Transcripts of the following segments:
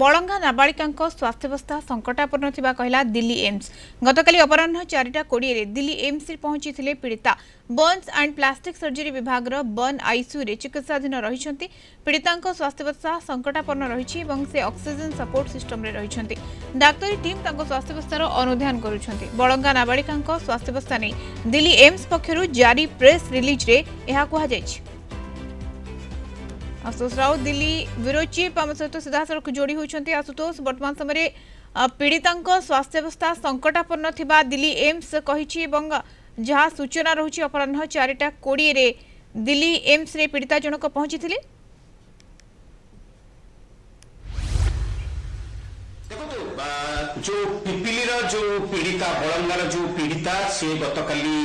बड़ंगा नाबालिका स्वास्थ्यावस्था संकटापन्न थिबा कहला दिल्ली एम्स। गतकाली अपराह्न 4:20 दिल्ली एम्स पहुंची पीड़िता बर्न्स एंड प्लास्टिक सर्जरी विभाग बर्न आईसीयू रे चिकित्साधीन रही। पीड़िता स्वास्थ्यावस्था संकटापन्न रही से ऑक्सीजन सपोर्ट सिस्टम रे रही। डाक्तरी टीम स्वास्थ्यावस्थार अनुध्यान करुछंती। बड़ंगा नाबालिका स्वास्थ्यावस्था नहीं दिल्ली एम्स पक्षरु जारी प्रेस रिलीज रे एहा कहा जायछि। आशुतोष राउत दिल्ली ब्यूरो चीफ आम सहित सीधा सड़क जोड़ी होती। आशुतोष वर्तमान समय पीड़िता स्वास्थ्यावस्था संकटापन्न थिबा दिल्ली एम्स कही जहाँ सूचना रही अपराह्न 4:20 दिल्ली एम्स रे पीड़िता जनक पहुंची थे। जो पिपिली जो पीड़िता बड़ंगार जो पीड़िता सी गतकाली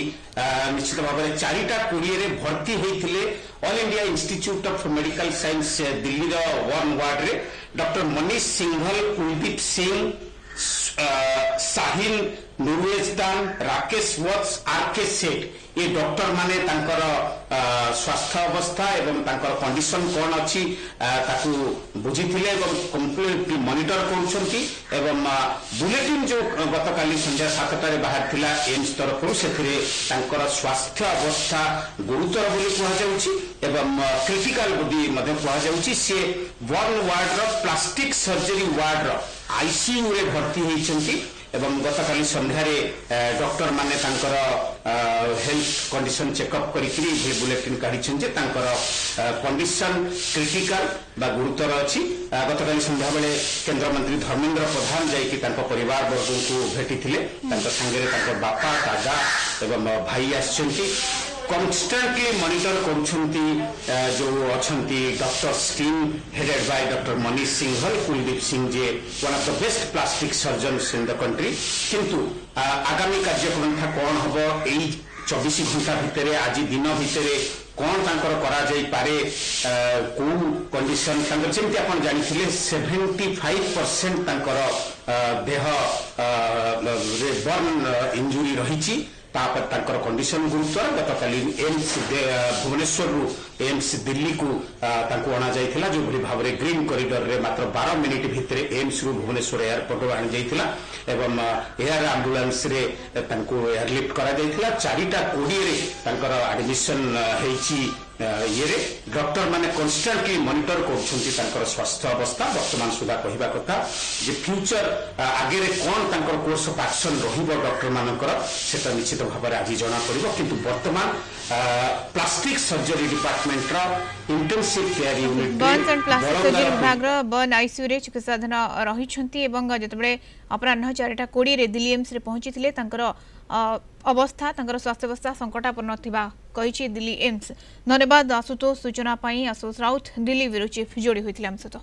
निश्चित भाव में 4:20 भर्ती होते all India institute of medical science Delhi one ward रे डॉक्टर मनीष सिंघल, कुलदीप सिंह, साहिल नुरवेजदान, राकेश वत्स, आरके सेठ ये डॉक्टर माने तांकर स्वास्थ्य अवस्था एवं तांकर कंडीशन कौन अच्छी ताकू बुझीथिले एवं कंप्लीटली मॉनिटर करूछंती एवं बुलेटिन जो गतकाली संध्या 7टारे बाहर थिला एम्स तरफ से तांकर स्वास्थ्य अवस्था गुरुतर बोली कहा जाउची एवं क्रिटिकल बोली मध्ये कहा जाउची। से वन वार्ड रो प्लास्टिक सर्जरी वार्ड रो आईसीयू रे भर्ती होइछंती एवं गतकाली संध्यारे डॉक्टर माने तांकर हेल्थ कंडीशन चेकअप करिकरी बुलेटिन काढिछन जे तांकर कंडीशन क्रिटिकल बा गुरुतर अछि। गतकाली संध्या बेले केंद्र मंत्री धर्मेंद्र प्रधान जाइकि तांकर परिवार वर्ग को भेटिथिले। तांकर संगे तांकर बापा, दादा एवं भाई आछंती। कन्स्टेंटली मॉनिटर करुछंती जो अछंती doctors team headed by doctor Manish Singhal, Kuldeep Singh जे one of the best plastic surgeons in the country. किंतु आगामी कार्यक्रम कौन हम यही 24 घंटा भितर आज दिन भितर कौन तांकर करा जाई पारे को कंडीशन तांकर जेमती आपण जानिथिले 75% तांकर देह रे बर्न इंजुरी रहिछि। तापर कंडीशन गुरुतर गतकाली एम्स भुवनेश्वर एम्स दिल्ली को अणा जाइथिला जो भाव में ग्रीन कॉरिडोर रे मात्र 12 मिनिट भितर एम्स रु भुवनेश्वर एयरपोर्ट आनी जाइथिला एवं एयर एम्बुलेंस रे तांको एयरलिफ्ट करा जाइथिला। 4:20 रे तांकर एडमिशन हेछि। ये डॉक्टर माने कन्स्टेंटली मॉनिटर करछंती तांकर स्वास्थ्य अवस्था। वर्तमान सुधा कहिबा कथा जे फ्यूचर आगे रे कोन तांकर कोर्स ऑफ एक्शन रहिबो डॉक्टर मानकर सेटा निश्चित भाव में आज जना पड़िबो। किंतु वर्तमान प्लास्टिक सर्जरी डिपार्टमेंट रो intensive care unit burns and plastic surgery विभाग रो बर्न आईसीयू रे चिकित्साधीन रहिछंती एवं जतबे अपराह्न 4:20 रे दिल्ली एम्स रे पहुंची थिले तांकर अवस्था तांकर स्वास्थ्यावस्था संकटापन्न थिबा कहिछि दिल्ली एम्स। धन्यवाद आशुतोष सूचना पाई। आशुतोष राउत दिल्ली ब्यूरो चीफ जोड़ी होइथिले हम सहित।